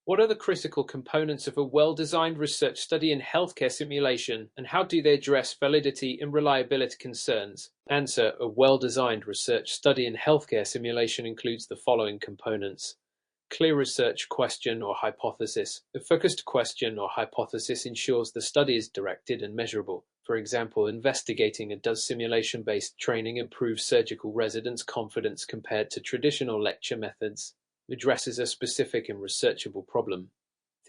What are the critical components of a well-designed research study in healthcare simulation, and how do they address validity and reliability concerns? Answer: a well-designed research study in healthcare simulation includes the following components. Clear research question or hypothesis. A focused question or hypothesis ensures the study is directed and measurable. For example, investigating a does simulation-based training improve surgical residents' confidence compared to traditional lecture methods? Addresses a specific and researchable problem.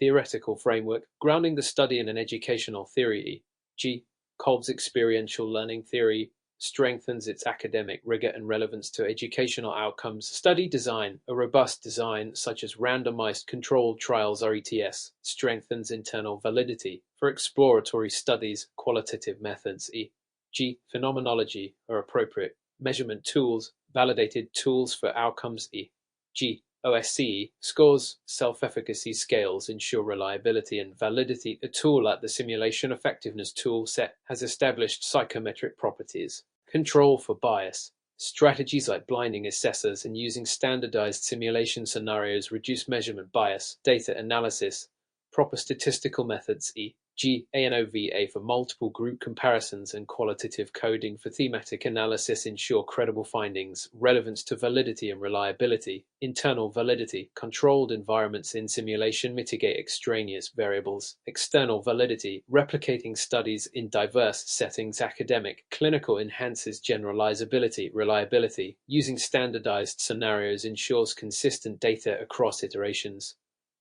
Theoretical framework, grounding the study in an educational theory, e.g., Kolb's experiential learning theory, strengthens its academic rigor and relevance to educational outcomes. Study design, a robust design such as randomized controlled trials (RETS), strengthens internal validity. For exploratory studies, qualitative methods, e.g., phenomenology, are appropriate. Measurement tools, validated tools for outcomes, e.g., OSCE scores, self-efficacy scales ensure reliability and validity. A tool like the Simulation Effectiveness Tool Set has established psychometric properties. Control for bias. Strategies like blinding assessors and using standardized simulation scenarios reduce measurement bias. Data analysis. Proper statistical methods, e.g., ANOVA for multiple group comparisons and qualitative coding for thematic analysis ensure credible findings. Relevance to validity and reliability. Internal validity. Controlled environments in simulation mitigate extraneous variables. External validity. Replicating studies in diverse settings. Academic, clinical enhances generalizability. Reliability. Using standardized scenarios ensures consistent data across iterations.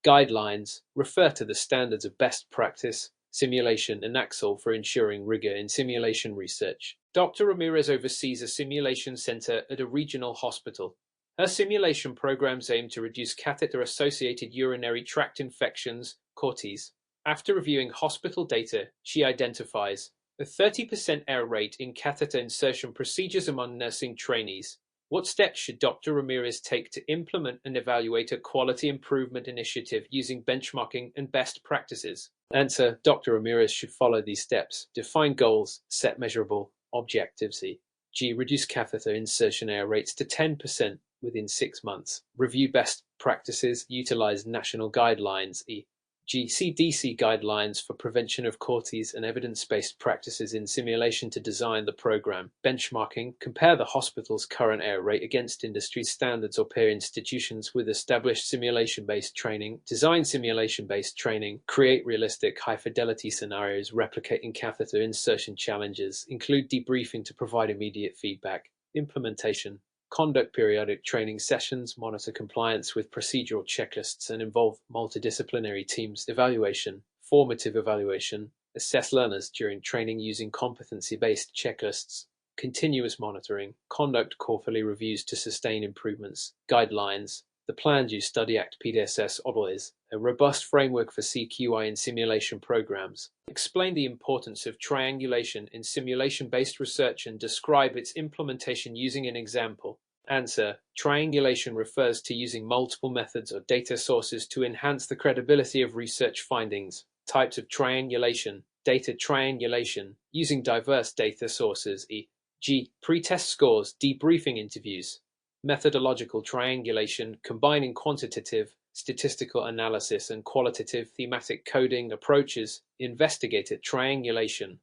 Guidelines refer to the standards of best practice, simulation, and AXL for ensuring rigor in simulation research. Dr. Ramirez oversees a simulation center at a regional hospital. Her simulation programs aim to reduce catheter-associated urinary tract infections, CAUTIs. After reviewing hospital data, she identifies a 30% error rate in catheter insertion procedures among nursing trainees. What steps should Dr. Ramirez take to implement and evaluate a quality improvement initiative using benchmarking and best practices? Answer: Dr. Ramirez should follow these steps. Define goals, set measurable objectives, e.g., reduce catheter insertion error rates to 10% within 6 months. Review best practices, utilize national guidelines, e.g., CDC guidelines for prevention of CAUTIs and evidence-based practices in simulation to design the program. Benchmarking, compare the hospital's current error rate against industry standards or peer institutions with established simulation-based training. Design simulation-based training. Create realistic, high-fidelity scenarios replicating catheter insertion challenges. Include debriefing to provide immediate feedback. Implementation. Conduct periodic training sessions, monitor compliance with procedural checklists, and involve multidisciplinary teams. Evaluation, formative evaluation, assess learners during training using competency-based checklists. Continuous monitoring, conduct quarterly reviews to sustain improvements. Guidelines, the Planned Use Study Act PDSS is a robust framework for CQI in simulation programs. Explain the importance of triangulation in simulation-based research and describe its implementation using an example. Answer: triangulation refers to using multiple methods or data sources to enhance the credibility of research findings. Types of triangulation. Data triangulation, using diverse data sources, e.g., pre-test scores, debriefing interviews. Methodological triangulation, combining quantitative, statistical analysis and qualitative thematic coding approaches. Investigator triangulation,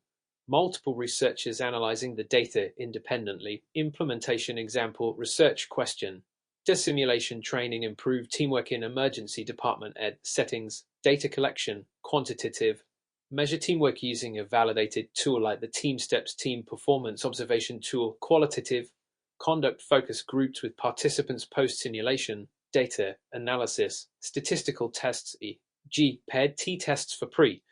multiple researchers analyzing the data independently. Implementation example, research question. Does simulation training improve teamwork in emergency department ed settings? Data collection, quantitative. Measure teamwork using a validated tool like the TeamSteps Team Performance Observation Tool. Qualitative. Conduct focus groups with participants post-simulation. Data analysis, statistical tests, e.g., paired t-tests for pre-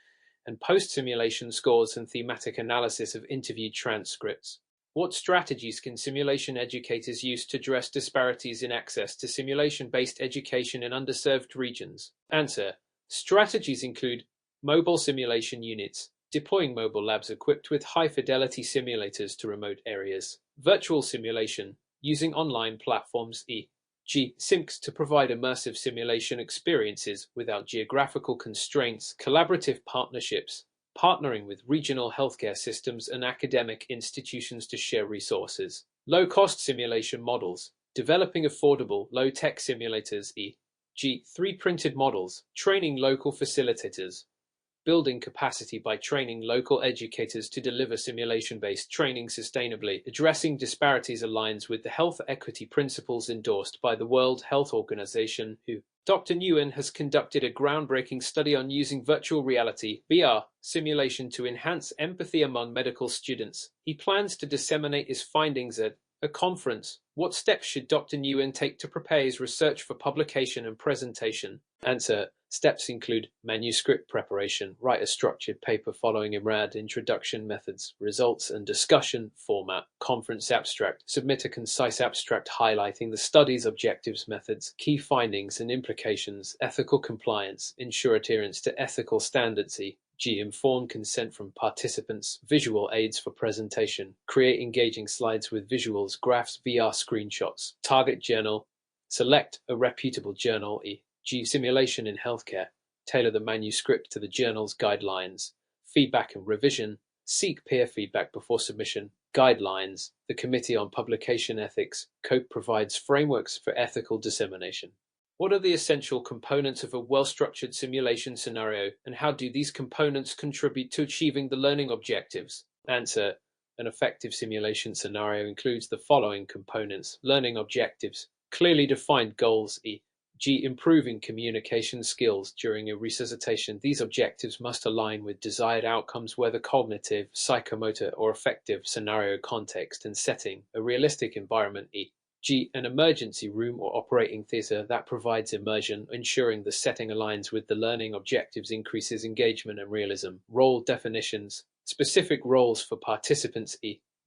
and post-simulation scores and thematic analysis of interview transcripts. What strategies can simulation educators use to address disparities in access to simulation-based education in underserved regions? Answer: strategies include mobile simulation units, deploying mobile labs equipped with high-fidelity simulators to remote areas. Virtual simulation, using online platforms, e.g., SIMCs to provide immersive simulation experiences without geographical constraints. Collaborative partnerships, partnering with regional healthcare systems and academic institutions to share resources. Low-cost simulation models, developing affordable, low-tech simulators, G. 3 printed models, training local facilitators. Building capacity by training local educators to deliver simulation-based training sustainably. Addressing disparities aligns with the health equity principles endorsed by the World Health Organization, WHO. Dr. Nguyen has conducted a groundbreaking study on using virtual reality (VR) simulation to enhance empathy among medical students. He plans to disseminate his findings at a conference. What steps should Dr. Nguyen take to prepare his research for publication and presentation? Answer. Steps include manuscript preparation, write a structured paper following IMRAD introduction methods, results and discussion format, conference abstract, submit a concise abstract highlighting the study's objectives, methods, key findings and implications, ethical compliance, ensure adherence to ethical standards. G. Informed consent from participants, visual aids for presentation, create engaging slides with visuals, graphs, VR screenshots, target journal, select a reputable journal. G. Simulation in healthcare, tailor the manuscript to the journal's guidelines, feedback and revision, seek peer feedback before submission, guidelines, the Committee on Publication Ethics, COPE provides frameworks for ethical dissemination. What are the essential components of a well-structured simulation scenario, and how do these components contribute to achieving the learning objectives? Answer. An effective simulation scenario includes the following components: learning objectives, clearly defined goals. G. Improving communication skills during a resuscitation. These objectives must align with desired outcomes, whether cognitive, psychomotor, or affective. Scenario context and setting, a realistic environment. G. An emergency room or operating theatre that provides immersion, ensuring the setting aligns with the learning objectives, increases engagement and realism. Role definitions, specific roles for participants.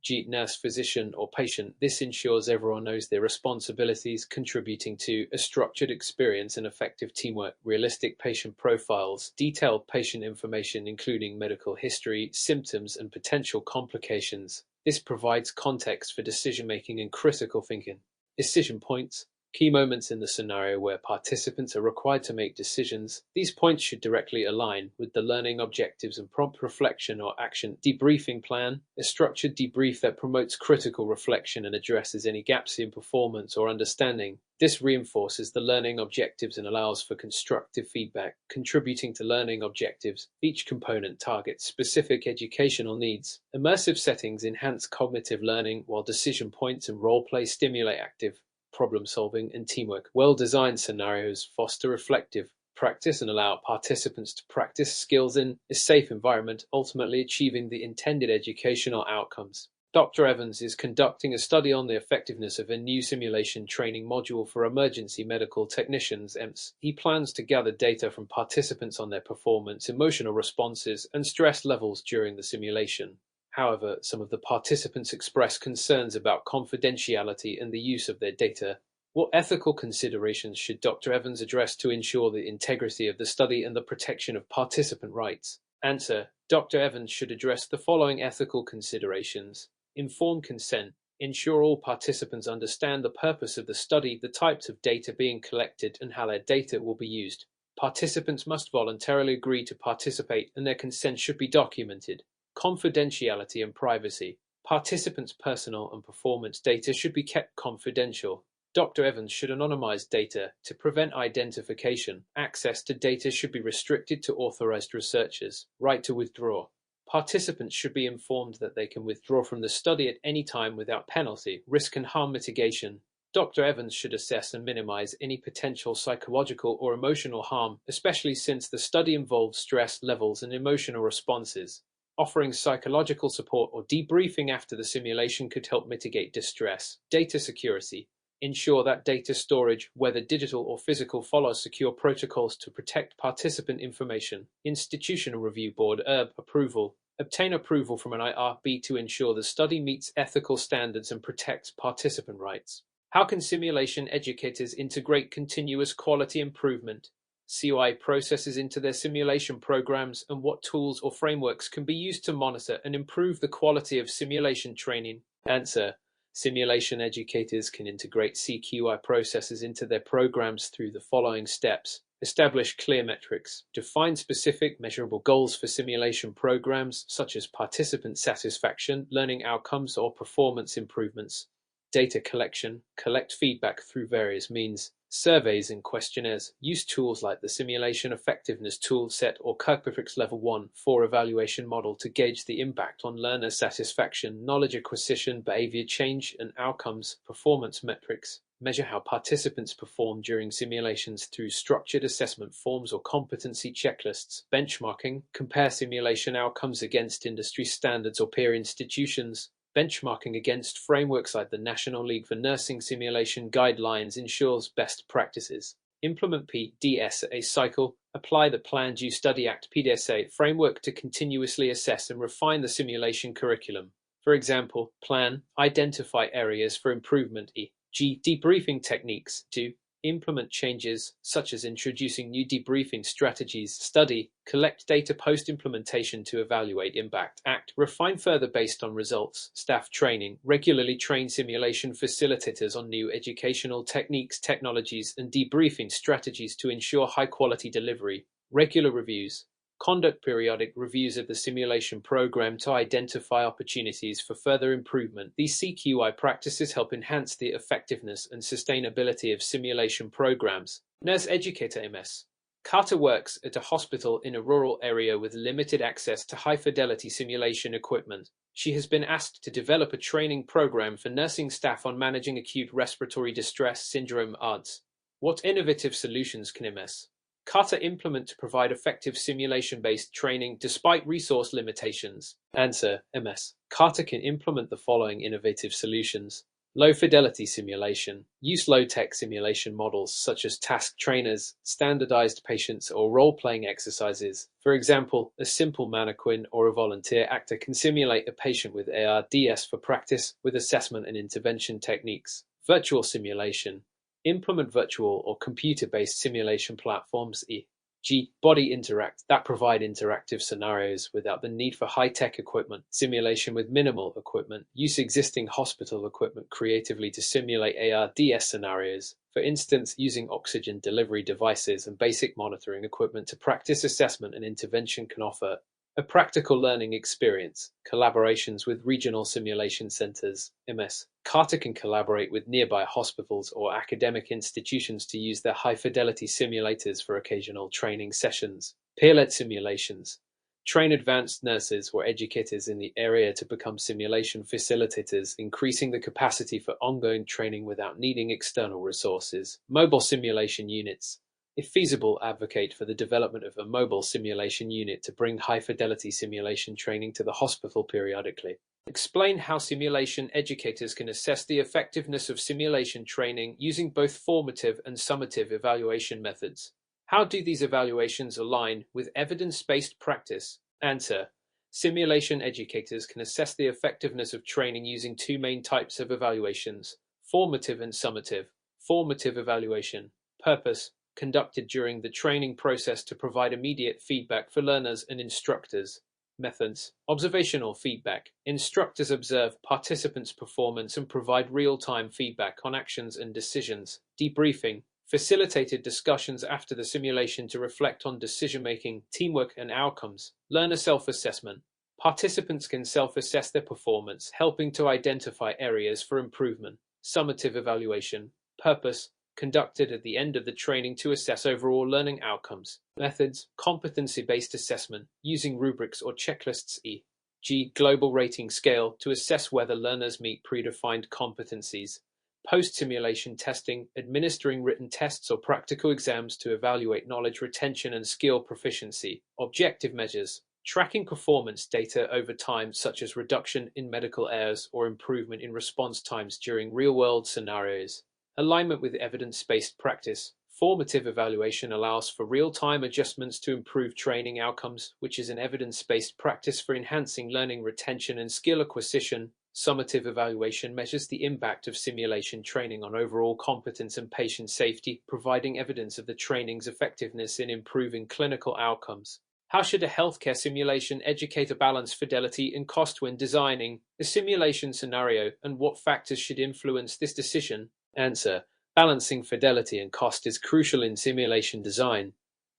G. Nurse, physician, or patient. This ensures everyone knows their responsibilities, contributing to a structured experience and effective teamwork. Realistic patient profiles, detailed patient information including medical history, symptoms, and potential complications. This provides context for decision-making and critical thinking. Decision points, key moments in the scenario where participants are required to make decisions. These points should directly align with the learning objectives and prompt reflection or action. Debriefing plan, a structured debrief that promotes critical reflection and addresses any gaps in performance or understanding. This reinforces the learning objectives and allows for constructive feedback, contributing to learning objectives. Each component targets specific educational needs. Immersive settings enhance cognitive learning, while decision points and role play stimulate active problem-solving and teamwork. Well-designed scenarios foster reflective practice and allow participants to practice skills in a safe environment, ultimately achieving the intended educational outcomes. Dr. Evans is conducting a study on the effectiveness of a new simulation training module for emergency medical technicians (EMS). He plans to gather data from participants on their performance, emotional responses, and stress levels during the simulation. However, some of the participants expressed concerns about confidentiality and the use of their data. What ethical considerations should Dr. Evans address to ensure the integrity of the study and the protection of participant rights? Answer. Dr. Evans should address the following ethical considerations. Informed consent. Ensure all participants understand the purpose of the study, the types of data being collected, and how their data will be used. Participants must voluntarily agree to participate, and their consent should be documented. Confidentiality and privacy. Participants' personal and performance data should be kept confidential. Dr. Evans should anonymize data to prevent identification. Access to data should be restricted to authorized researchers. Right to withdraw. Participants should be informed that they can withdraw from the study at any time without penalty. Risk and harm mitigation. Dr. Evans should assess and minimize any potential psychological or emotional harm, especially since the study involves stress levels and emotional responses. Offering psychological support or debriefing after the simulation could help mitigate distress. Data security. Ensure that data storage, whether digital or physical, follows secure protocols to protect participant information. Institutional Review Board approval. Obtain approval from an IRB to ensure the study meets ethical standards and protects participant rights. How can simulation educators integrate continuous quality improvement (COI) processes into their simulation programs, and what tools or frameworks can be used to monitor and improve the quality of simulation training? Answer. Simulation educators can integrate CQI processes into their programs through the following steps. Establish clear metrics. Define specific, measurable goals for simulation programs, such as participant satisfaction, learning outcomes, or performance improvements. Data collection. Collect feedback through various means. Surveys and questionnaires use tools like the Simulation Effectiveness Toolset or Kirkpatrick's Level 1-4 evaluation model to gauge the impact on learner satisfaction, knowledge acquisition, behavior change, and outcomes. Performance metrics measure how participants perform during simulations through structured assessment forms or competency checklists. Benchmarking compare simulation outcomes against industry standards or peer institutions. Benchmarking against frameworks like the National League for Nursing Simulation Guidelines ensures best practices. Implement PDSA cycle. Apply the Planned Use Study Act PDSA framework to continuously assess and refine the simulation curriculum. For example, plan, identify areas for improvement, e.g. debriefing techniques, 2. Implement changes, such as introducing new debriefing strategies, study, collect data post-implementation to evaluate impact, act, refine further based on results, staff training, regularly train simulation facilitators on new educational techniques, technologies, and debriefing strategies to ensure high-quality delivery, regular reviews, conduct periodic reviews of the simulation program to identify opportunities for further improvement. These CQI practices help enhance the effectiveness and sustainability of simulation programs. Nurse Educator MS. Carter works at a hospital in a rural area with limited access to high-fidelity simulation equipment. She has been asked to develop a training program for nursing staff on managing acute respiratory distress syndrome (ARDS). What innovative solutions can MS Carter implement to provide effective simulation-based training despite resource limitations? Answer: MS Carter can implement the following innovative solutions. Low-fidelity simulation. Use low-tech simulation models such as task trainers, standardized patients, or role-playing exercises. For example, a simple mannequin or a volunteer actor can simulate a patient with ARDS for practice with assessment and intervention techniques. Virtual simulation. Implement virtual or computer-based simulation platforms, e.g. Body Interact, that provide interactive scenarios without the need for high-tech equipment. Simulation with minimal equipment. Use existing hospital equipment creatively to simulate ARDS scenarios. For instance, using oxygen delivery devices and basic monitoring equipment to practice assessment and intervention can offer a practical learning experience. Collaborations with regional simulation centers. MS Carter can collaborate with nearby hospitals or academic institutions to use their high-fidelity simulators for occasional training sessions. Peer-led simulations. Train advanced nurses or educators in the area to become simulation facilitators, increasing the capacity for ongoing training without needing external resources. Mobile simulation units. If feasible, advocate for the development of a mobile simulation unit to bring high-fidelity simulation training to the hospital periodically. Explain how simulation educators can assess the effectiveness of simulation training using both formative and summative evaluation methods. How do these evaluations align with evidence-based practice? Answer: Simulation educators can assess the effectiveness of training using two main types of evaluations: formative and summative. Formative evaluation. Purpose: conducted during the training process to provide immediate feedback for learners and instructors. Methods: observational feedback. Instructors observe participants' performance and provide real-time feedback on actions and decisions. Debriefing: facilitated discussions after the simulation to reflect on decision-making, teamwork, and outcomes. Learner self-assessment. Participants can self-assess their performance, helping to identify areas for improvement. Summative evaluation. Purpose: conducted at the end of the training to assess overall learning outcomes. Methods: competency-based assessment, using rubrics or checklists, e.g. global rating scale, to assess whether learners meet predefined competencies. Post-simulation testing, administering written tests or practical exams to evaluate knowledge retention and skill proficiency. Objective measures: tracking performance data over time, such as reduction in medical errors or improvement in response times during real-world scenarios. Alignment with evidence-based practice. Formative evaluation allows for real-time adjustments to improve training outcomes, which is an evidence-based practice for enhancing learning retention and skill acquisition. Summative evaluation measures the impact of simulation training on overall competence and patient safety, providing evidence of the training's effectiveness in improving clinical outcomes. How should a healthcare simulation educator balance fidelity and cost when designing a simulation scenario, and what factors should influence this decision? Answer: balancing fidelity and cost is crucial in simulation design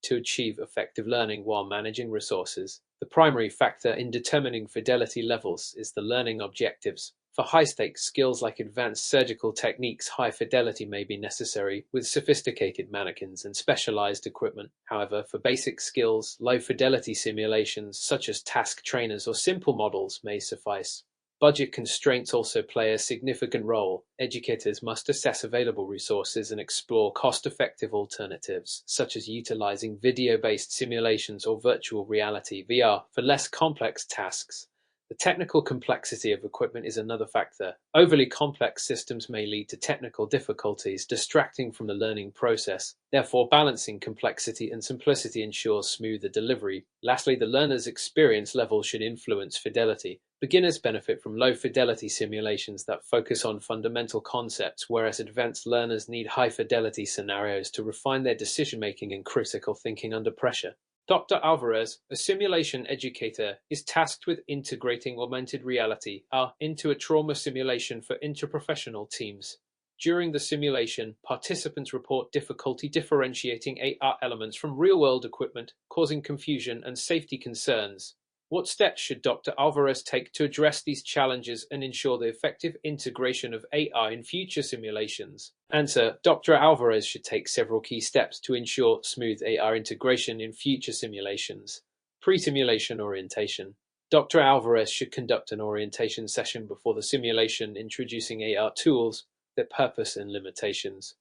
to achieve effective learning while managing resources. The primary factor in determining fidelity levels is the learning objectives. For high-stakes skills like advanced surgical techniques, high fidelity may be necessary, with sophisticated mannequins and specialized equipment. However, for basic skills, low-fidelity simulations such as task trainers or simple models may suffice. Budget constraints also play a significant role. Educators must assess available resources and explore cost-effective alternatives, such as utilizing video-based simulations or virtual reality (VR) for less complex tasks. The technical complexity of equipment is another factor. Overly complex systems may lead to technical difficulties, distracting from the learning process. Therefore, balancing complexity and simplicity ensures smoother delivery. Lastly, the learner's experience level should influence fidelity. Beginners benefit from low-fidelity simulations that focus on fundamental concepts, whereas advanced learners need high-fidelity scenarios to refine their decision-making and critical thinking under pressure. Dr. Alvarez, a simulation educator, is tasked with integrating augmented reality (AR) into a trauma simulation for interprofessional teams. During the simulation, participants report difficulty differentiating AR elements from real-world equipment, causing confusion and safety concerns. What steps should Dr. Alvarez take to address these challenges and ensure the effective integration of AI in future simulations? Answer: Dr. Alvarez should take several key steps to ensure smooth AR integration in future simulations. Pre-simulation orientation. Dr. Alvarez should conduct an orientation session before the simulation, introducing AR tools, their purpose and limitations.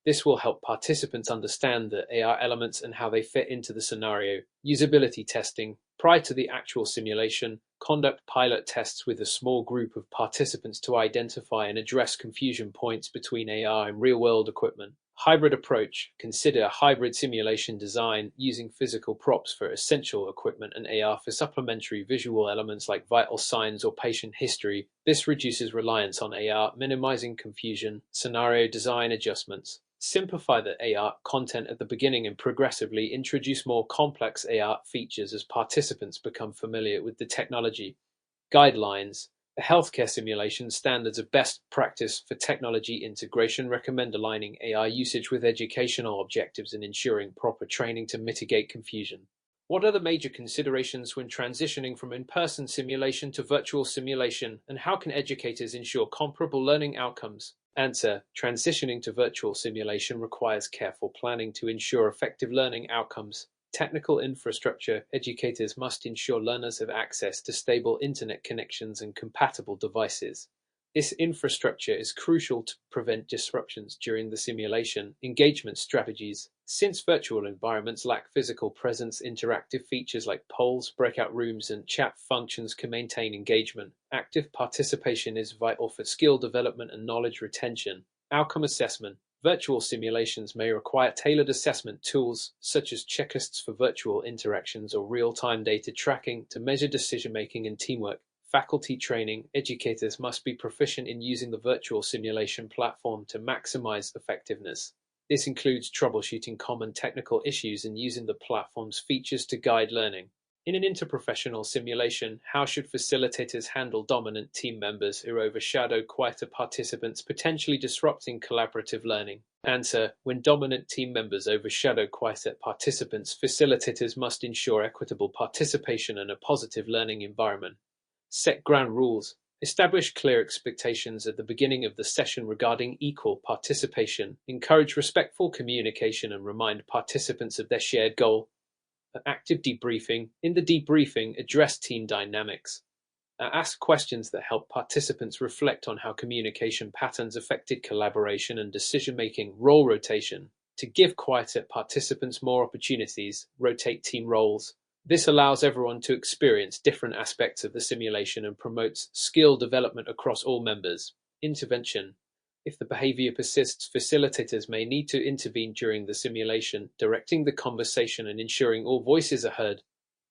This will help participants understand the AR elements and how they fit into the scenario. Usability testing. Prior to the actual simulation, conduct pilot tests with a small group of participants to identify and address confusion points between AR and real-world equipment. Hybrid approach. Consider hybrid simulation design using physical props for essential equipment and AR for supplementary visual elements like vital signs or patient history. This reduces reliance on AR, minimizing confusion. Scenario design adjustments. Simplify the AR content at the beginning and progressively introduce more complex AR features as participants become familiar with the technology. Guidelines. The healthcare simulation standards of best practice for technology integration recommend aligning AR usage with educational objectives and ensuring proper training to mitigate confusion. What are the major considerations when transitioning from in-person simulation to virtual simulation, and how can educators ensure comparable learning outcomes? Answer: transitioning to virtual simulation requires careful planning to ensure effective learning outcomes. Technical infrastructure. Educators must ensure learners have access to stable internet connections and compatible devices. This infrastructure is crucial to prevent disruptions during the simulation. Engagement strategies. Since virtual environments lack physical presence, interactive features like polls, breakout rooms, and chat functions can maintain engagement. Active participation is vital for skill development and knowledge retention. Outcome assessment. Virtual simulations may require tailored assessment tools, such as checklists for virtual interactions or real-time data tracking to measure decision-making and teamwork. Faculty training. Educators must be proficient in using the virtual simulation platform to maximize effectiveness. This includes troubleshooting common technical issues and using the platform's features to guide learning. In an interprofessional simulation, how should facilitators handle dominant team members who overshadow quieter participants, potentially disrupting collaborative learning? Answer: when dominant team members overshadow quieter participants, facilitators must ensure equitable participation and a positive learning environment. Set ground rules. Establish clear expectations at the beginning of the session regarding equal participation. Encourage respectful communication and remind participants of their shared goal. Active debriefing. In the debriefing, address team dynamics. Ask questions that help participants reflect on how communication patterns affected collaboration and decision-making. Role rotation. To give quieter participants more opportunities, rotate team roles. This allows everyone to experience different aspects of the simulation and promotes skill development across all members. Intervention. If the behavior persists, facilitators may need to intervene during the simulation, directing the conversation and ensuring all voices are heard.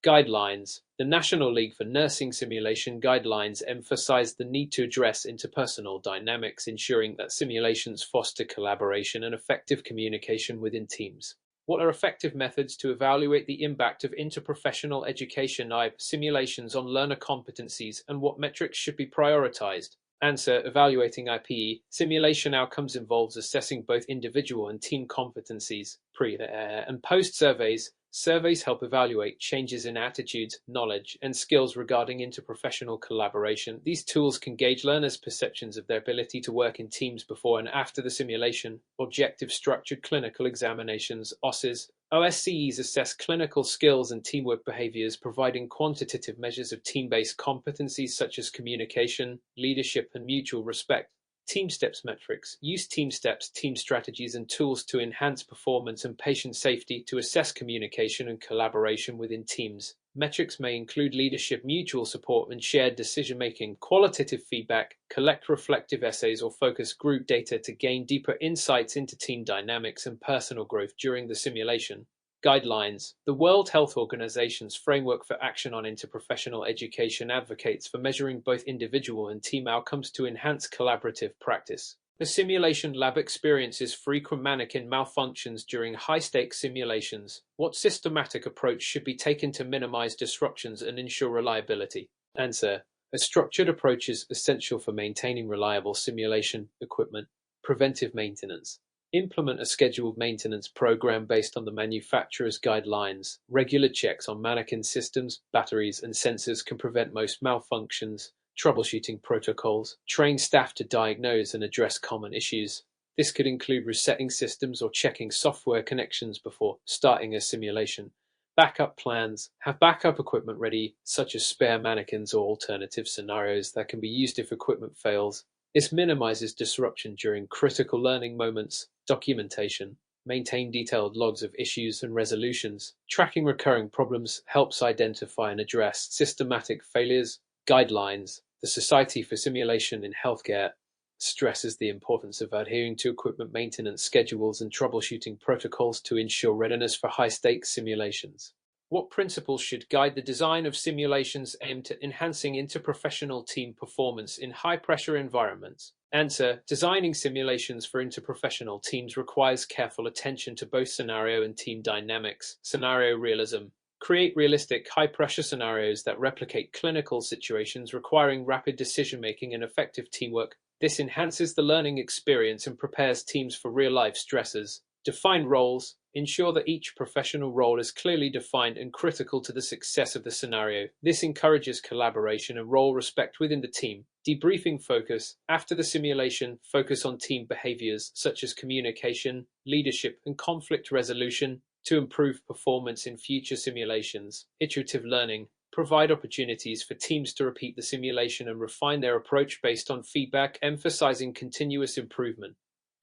Guidelines. The National League for Nursing Simulation guidelines emphasize the need to address interpersonal dynamics, ensuring that simulations foster collaboration and effective communication within teams. What are effective methods to evaluate the impact of interprofessional education simulations on learner competencies, and what metrics should be prioritized? Answer: evaluating IPE simulation outcomes involves assessing both individual and team competencies. Pre and post surveys Surveys help evaluate changes in attitudes, knowledge, and skills regarding interprofessional collaboration. These tools can gauge learners' perceptions of their ability to work in teams before and after the simulation. Objective Structured Clinical Examinations (OSCEs). OSCEs assess clinical skills and teamwork behaviors, providing quantitative measures of team-based competencies such as communication, leadership, and mutual respect. Team steps metrics use team steps, team strategies, and tools to enhance performance and patient safety to assess communication and collaboration within teams. Metrics may include leadership, mutual support, and shared decision-making. Qualitative feedback collect reflective essays or focus group data to gain deeper insights into team dynamics and personal growth during the simulation. Guidelines. The World Health Organization's Framework for Action on Interprofessional Education advocates for measuring both individual and team outcomes to enhance collaborative practice. The simulation lab experiences frequent mannequin malfunctions during high-stakes simulations. What systematic approach should be taken to minimize disruptions and ensure reliability? Answer. A structured approach is essential for maintaining reliable simulation equipment. Preventive maintenance. Implement a scheduled maintenance program based on the manufacturer's guidelines. Regular checks on mannequin systems, batteries, and sensors can prevent most malfunctions. Troubleshooting protocols. Train staff to diagnose and address common issues. This could include resetting systems or checking software connections before starting a simulation. Backup plans. Have backup equipment ready, such as spare mannequins or alternative scenarios that can be used if equipment fails. This minimizes disruption during critical learning moments. Documentation. Maintain detailed logs of issues and resolutions. Tracking recurring problems helps identify and address systematic failures. Guidelines. The Society for Simulation in Healthcare stresses the importance of adhering to equipment maintenance schedules and troubleshooting protocols to ensure readiness for high-stakes simulations. What principles should guide the design of simulations aimed at enhancing interprofessional team performance in high-pressure environments? Answer. Designing simulations for interprofessional teams requires careful attention to both scenario and team dynamics. Scenario realism. Create realistic, high-pressure scenarios that replicate clinical situations requiring rapid decision-making and effective teamwork. This enhances the learning experience and prepares teams for real-life stresses. Define roles. Ensure that each professional role is clearly defined and critical to the success of the scenario. This encourages collaboration and role respect within the team. Debriefing focus. After the simulation, focus on team behaviors such as communication, leadership, and conflict resolution to improve performance in future simulations. Iterative learning. Provide opportunities for teams to repeat the simulation and refine their approach based on feedback, emphasizing continuous improvement.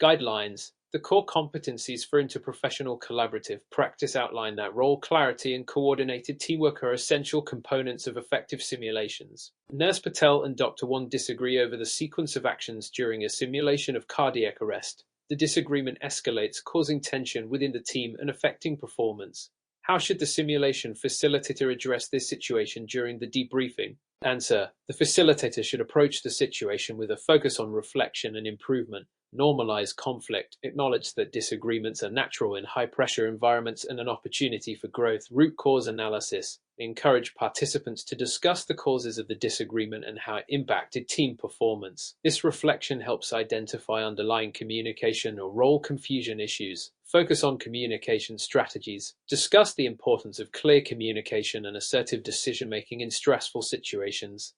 Guidelines. The core competencies for interprofessional collaborative practice outline that role clarity and coordinated teamwork are essential components of effective simulations. Nurse Patel and Dr. Wong disagree over the sequence of actions during a simulation of cardiac arrest. The disagreement escalates, causing tension within the team and affecting performance. How should the simulation facilitator address this situation during the debriefing? Answer. The facilitator should approach the situation with a focus on reflection and improvement. Normalize conflict. Acknowledge that disagreements are natural in high-pressure environments and an opportunity for growth. Root cause analysis. Encourage participants to discuss the causes of the disagreement and how it impacted team performance. This reflection helps identify underlying communication or role confusion issues. Focus on communication strategies. Discuss the importance of clear communication and assertive decision-making in stressful situations.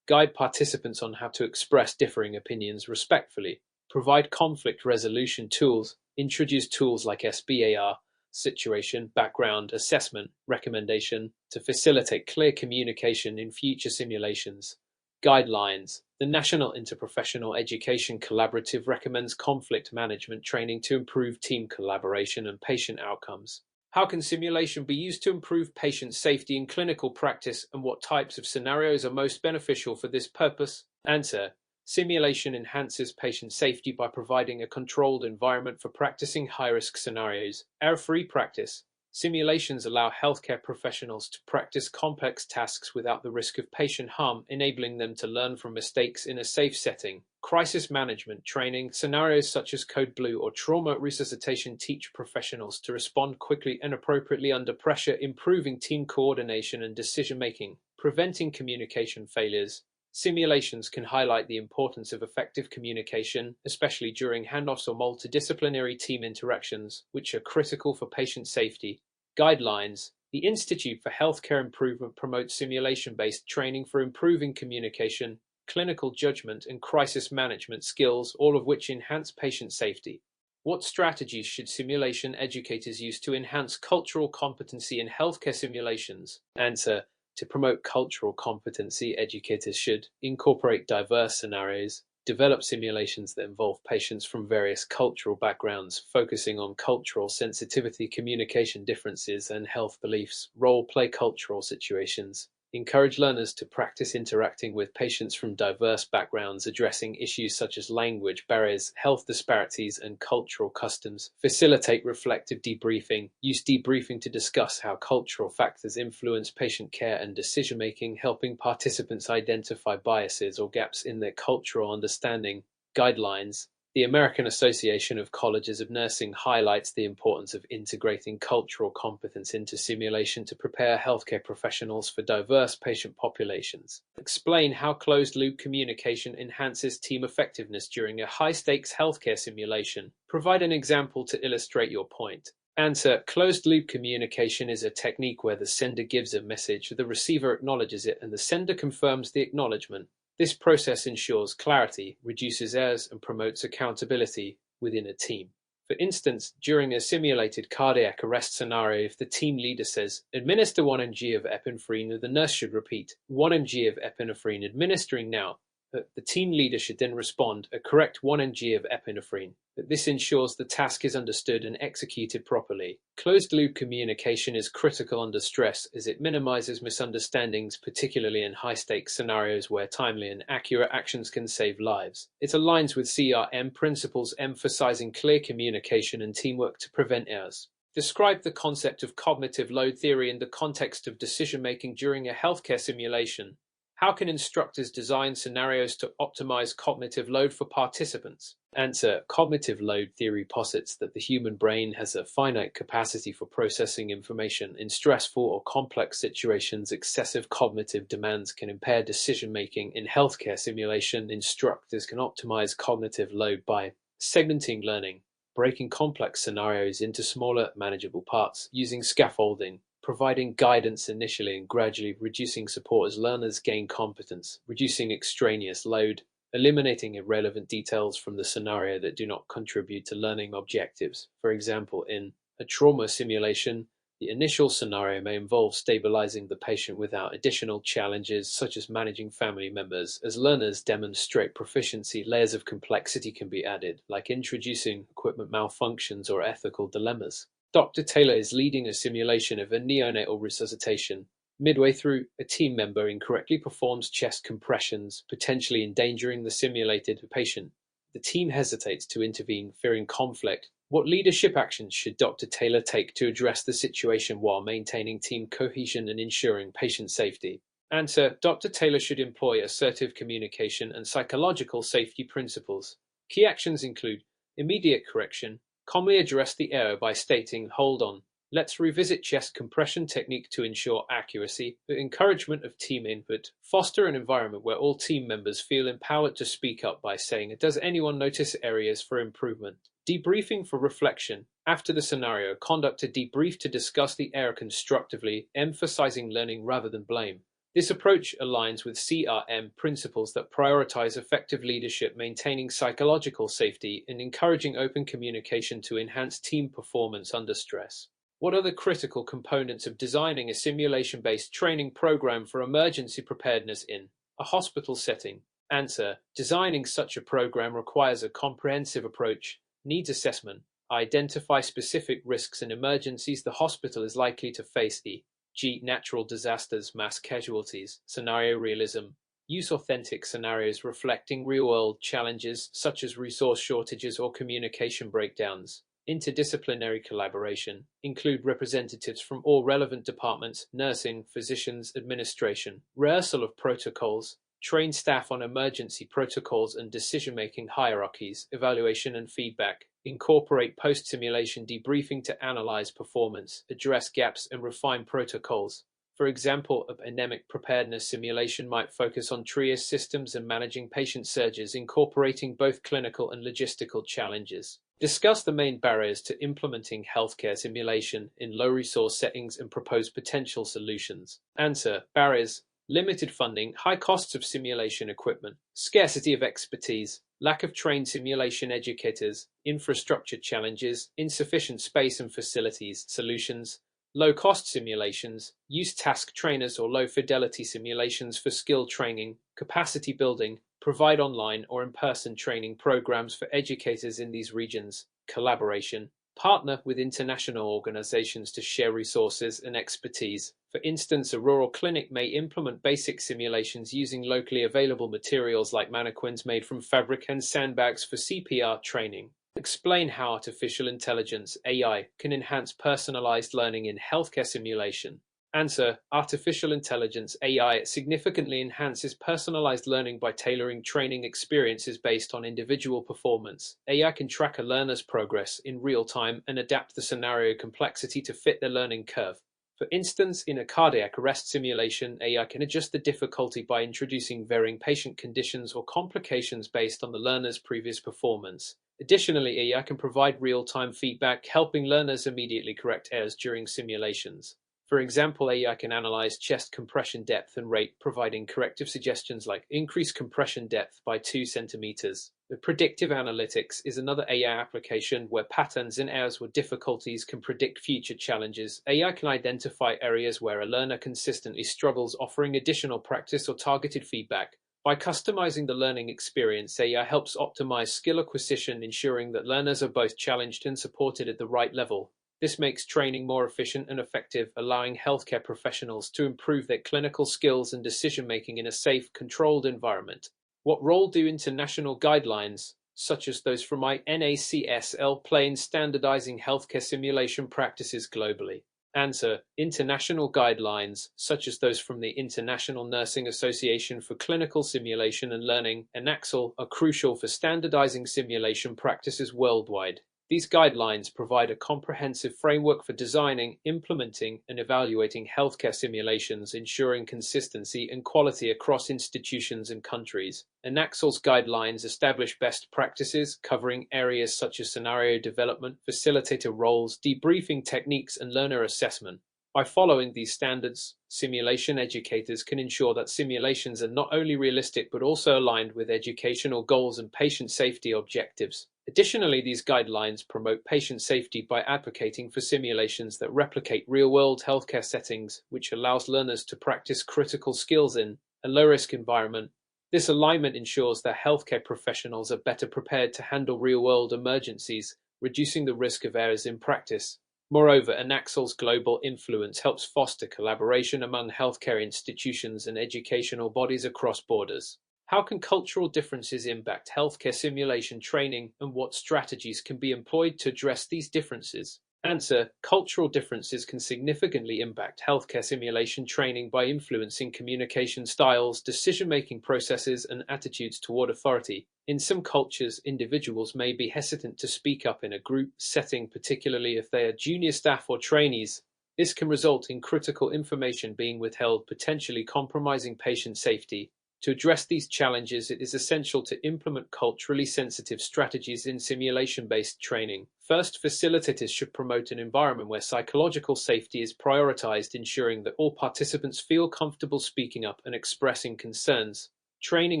Guide participants on how to express differing opinions respectfully. Provide conflict resolution tools. Introduce tools like SBAR, situation, background, assessment, recommendation, to facilitate clear communication in future simulations. Guidelines. The National Interprofessional Education Collaborative recommends conflict management training to improve team collaboration and patient outcomes. How can simulation be used to improve patient safety in clinical practice, and what types of scenarios are most beneficial for this purpose? Answer. Simulation enhances patient safety by providing a controlled environment for practicing high-risk scenarios. Error-free practice. Simulations allow healthcare professionals to practice complex tasks without the risk of patient harm, enabling them to learn from mistakes in a safe setting. Crisis management training. Scenarios such as Code Blue or trauma resuscitation teach professionals to respond quickly and appropriately under pressure, improving team coordination and decision-making. Preventing communication failures. Simulations can highlight the importance of effective communication, especially during handoffs or multidisciplinary team interactions, which are critical for patient safety. Guidelines. The Institute for Healthcare Improvement promotes simulation-based training for improving communication, clinical judgment, and crisis management skills, all of which enhance patient safety. What strategies should simulation educators use to enhance cultural competency in healthcare simulations? Answer. To promote cultural competency, educators should incorporate diverse scenarios, develop simulations that involve patients from various cultural backgrounds, focusing on cultural sensitivity, communication differences, and health beliefs, role-play cultural situations. Encourage learners to practice interacting with patients from diverse backgrounds, addressing issues such as language barriers, health disparities, and cultural customs. Facilitate reflective debriefing. Use debriefing to discuss how cultural factors influence patient care and decision-making, helping participants identify biases or gaps in their cultural understanding. Guidelines. The American Association of Colleges of Nursing highlights the importance of integrating cultural competence into simulation to prepare healthcare professionals for diverse patient populations. Explain how closed-loop communication enhances team effectiveness during a high-stakes healthcare simulation. Provide an example to illustrate your point. Answer. Closed-loop communication is a technique where the sender gives a message, the receiver acknowledges it, and the sender confirms the acknowledgement. This process ensures clarity, reduces errors, and promotes accountability within a team. For instance, during a simulated cardiac arrest scenario, if the team leader says, "Administer 1 mg of epinephrine," the nurse should repeat, "1 mg of epinephrine administering now." The team leader should then respond, "A correct 1 mg of epinephrine." This ensures the task is understood and executed properly. Closed-loop communication is critical under stress as it minimizes misunderstandings, particularly in high-stakes scenarios where timely and accurate actions can save lives. It aligns with CRM principles, emphasizing clear communication and teamwork to prevent errors. Describe the concept of cognitive load theory in the context of decision-making during a healthcare simulation. How can instructors design scenarios to optimize cognitive load for participants? Answer. Cognitive load theory posits that the human brain has a finite capacity for processing information. In stressful or complex situations, excessive cognitive demands can impair decision-making. In healthcare simulation, instructors can optimize cognitive load by segmenting learning, breaking complex scenarios into smaller, manageable parts, using scaffolding, providing guidance initially and gradually reducing support as learners gain competence, reducing extraneous load, eliminating irrelevant details from the scenario that do not contribute to learning objectives. For example, in a trauma simulation, the initial scenario may involve stabilizing the patient without additional challenges such as managing family members. As learners demonstrate proficiency, layers of complexity can be added, like introducing equipment malfunctions or ethical dilemmas. Dr. Taylor is leading a simulation of a neonatal resuscitation. Midway through, a team member incorrectly performs chest compressions, potentially endangering the simulated patient. The team hesitates to intervene, fearing conflict. What leadership actions should Dr. Taylor take to address the situation while maintaining team cohesion and ensuring patient safety? Answer. Dr. Taylor should employ assertive communication and psychological safety principles. Key actions include immediate correction. Calmly address the error by stating, "Hold on. Let's revisit chest compression technique to ensure accuracy." The encouragement of team input. Foster an environment where all team members feel empowered to speak up by saying, "Does anyone notice areas for improvement?" Debriefing for reflection. After the scenario, conduct a debrief to discuss the error constructively, emphasizing learning rather than blame. This approach aligns with CRM principles that prioritize effective leadership, maintaining psychological safety, and encouraging open communication to enhance team performance under stress. What are the critical components of designing a simulation-based training program for emergency preparedness in a hospital setting? Answer. Designing such a program requires a comprehensive approach, needs assessment, identify specific risks and emergencies the hospital is likely to face, e.g. natural disasters, mass casualties, scenario realism. Use authentic scenarios reflecting real-world challenges such as resource shortages or communication breakdowns. Interdisciplinary collaboration. Include representatives from all relevant departments, nursing, physicians, administration. Rehearsal of protocols. Train staff on emergency protocols and decision-making hierarchies, evaluation and feedback. Incorporate post-simulation debriefing to analyze performance, address gaps, and refine protocols. For example, a pandemic preparedness simulation might focus on triage systems and managing patient surges, incorporating both clinical and logistical challenges. Discuss the main barriers to implementing healthcare simulation in low-resource settings and propose potential solutions. Answer: barriers: limited funding, high costs of simulation equipment, scarcity of expertise, lack of trained simulation educators, infrastructure challenges, insufficient space and facilities. Solutions: low-cost simulations, use task trainers or low-fidelity simulations for skill training, capacity building, provide online or in-person training programs for educators in these regions. Collaboration: partner with international organizations to share resources and expertise. For instance, a rural clinic may implement basic simulations using locally available materials like mannequins made from fabric and sandbags for CPR training. Explain how artificial intelligence (AI) can enhance personalized learning in healthcare simulation. Answer: artificial intelligence (AI) significantly enhances personalized learning by tailoring training experiences based on individual performance. AI can track a learner's progress in real time and adapt the scenario complexity to fit their learning curve. For instance, in a cardiac arrest simulation, AI can adjust the difficulty by introducing varying patient conditions or complications based on the learner's previous performance. Additionally, AI can provide real-time feedback, helping learners immediately correct errors during simulations. For example, AI can analyze chest compression depth and rate, providing corrective suggestions like increase compression depth by 2 centimeters. The predictive analytics is another AI application where patterns in errors or difficulties can predict future challenges. AI can identify areas where a learner consistently struggles, offering additional practice or targeted feedback. By customizing the learning experience, AI helps optimize skill acquisition, ensuring that learners are both challenged and supported at the right level. This makes training more efficient and effective, allowing healthcare professionals to improve their clinical skills and decision-making in a safe, controlled environment. What role do international guidelines, such as those from NACSL, play in standardizing healthcare simulation practices globally? Answer: international guidelines, such as those from the International Nursing Association for Clinical Simulation and Learning, (NACSL), are crucial for standardizing simulation practices worldwide. These guidelines provide a comprehensive framework for designing, implementing, and evaluating healthcare simulations, ensuring consistency and quality across institutions and countries. NACSL's guidelines establish best practices covering areas such as scenario development, facilitator roles, debriefing techniques, and learner assessment. By following these standards, simulation educators can ensure that simulations are not only realistic but also aligned with educational goals and patient safety objectives. Additionally, these guidelines promote patient safety by advocating for simulations that replicate real-world healthcare settings, which allows learners to practice critical skills in a low-risk environment. This alignment ensures that healthcare professionals are better prepared to handle real-world emergencies, reducing the risk of errors in practice. Moreover, NACSL's global influence helps foster collaboration among healthcare institutions and educational bodies across borders. How can cultural differences impact healthcare simulation training, and what strategies can be employed to address these differences? Answer: cultural differences can significantly impact healthcare simulation training by influencing communication styles, decision-making processes, and attitudes toward authority. In some cultures, individuals may be hesitant to speak up in a group setting, particularly if they are junior staff or trainees. This can result in critical information being withheld, potentially compromising patient safety. To address these challenges, it is essential to implement culturally sensitive strategies in simulation-based training. First, facilitators should promote an environment where psychological safety is prioritized, ensuring that all participants feel comfortable speaking up and expressing concerns. Training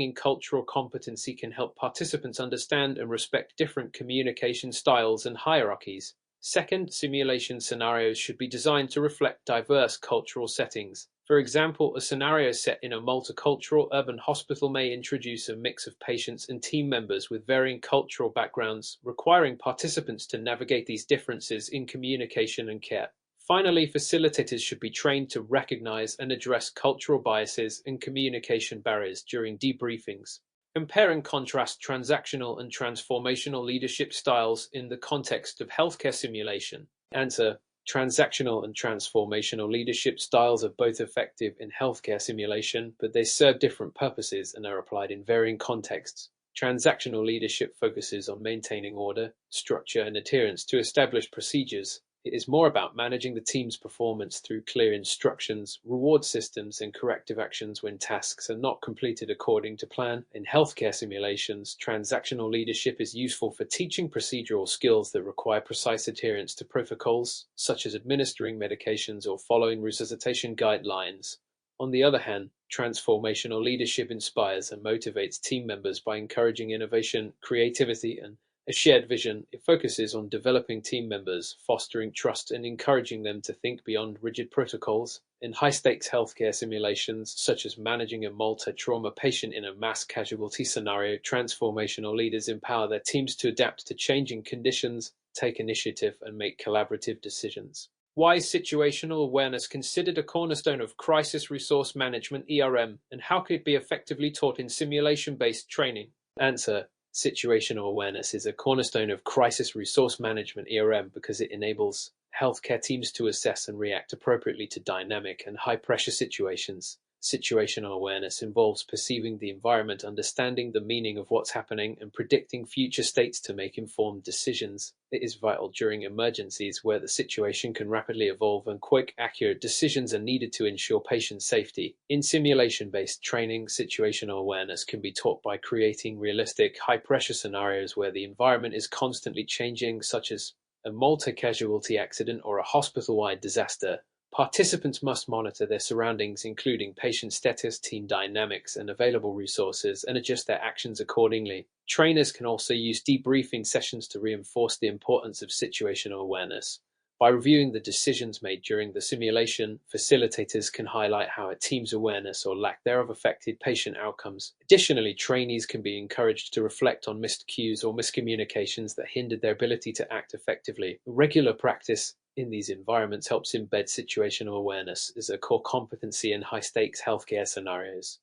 in cultural competency can help participants understand and respect different communication styles and hierarchies. Second, simulation scenarios should be designed to reflect diverse cultural settings. For example, a scenario set in a multicultural urban hospital may introduce a mix of patients and team members with varying cultural backgrounds, requiring participants to navigate these differences in communication and care. Finally, facilitators should be trained to recognize and address cultural biases and communication barriers during debriefings. Compare and contrast transactional and transformational leadership styles in the context of healthcare simulation. Answer: transactional and transformational leadership styles are both effective in healthcare simulation, but they serve different purposes and are applied in varying contexts. Transactional leadership focuses on maintaining order, structure, and adherence to established procedures. It is more about managing the team's performance through clear instructions, reward systems, and corrective actions when tasks are not completed according to plan. In healthcare simulations, transactional leadership is useful for teaching procedural skills that require precise adherence to protocols, such as administering medications or following resuscitation guidelines. On the other hand, transformational leadership inspires and motivates team members by encouraging innovation, creativity, and a shared vision. It focuses on developing team members, fostering trust, and encouraging them to think beyond rigid protocols. In high-stakes healthcare simulations, such as managing a multi-trauma patient in a mass casualty scenario, transformational leaders empower their teams to adapt to changing conditions, take initiative, and make collaborative decisions. Why is situational awareness considered a cornerstone of crisis resource management ERM, and how could it be effectively taught in simulation-based training? Answer: situational awareness is a cornerstone of crisis resource management ERM because it enables healthcare teams to assess and react appropriately to dynamic and high-pressure situations. Situational awareness involves perceiving the environment, understanding the meaning of what's happening, and predicting future states to make informed decisions. It is vital during emergencies where the situation can rapidly evolve and quick, accurate decisions are needed to ensure patient safety. In simulation-based training, situational awareness can be taught by creating realistic, high-pressure scenarios where the environment is constantly changing, such as a multi-casualty accident or a hospital-wide disaster. Participants must monitor their surroundings, including patient status, team dynamics, and available resources, and adjust their actions accordingly. Trainers can also use debriefing sessions to reinforce the importance of situational awareness. By reviewing the decisions made during the simulation, facilitators can highlight how a team's awareness or lack thereof affected patient outcomes. Additionally, trainees can be encouraged to reflect on missed cues or miscommunications that hindered their ability to act effectively. Regular practice in these environments helps embed situational awareness as a core competency in high-stakes healthcare scenarios.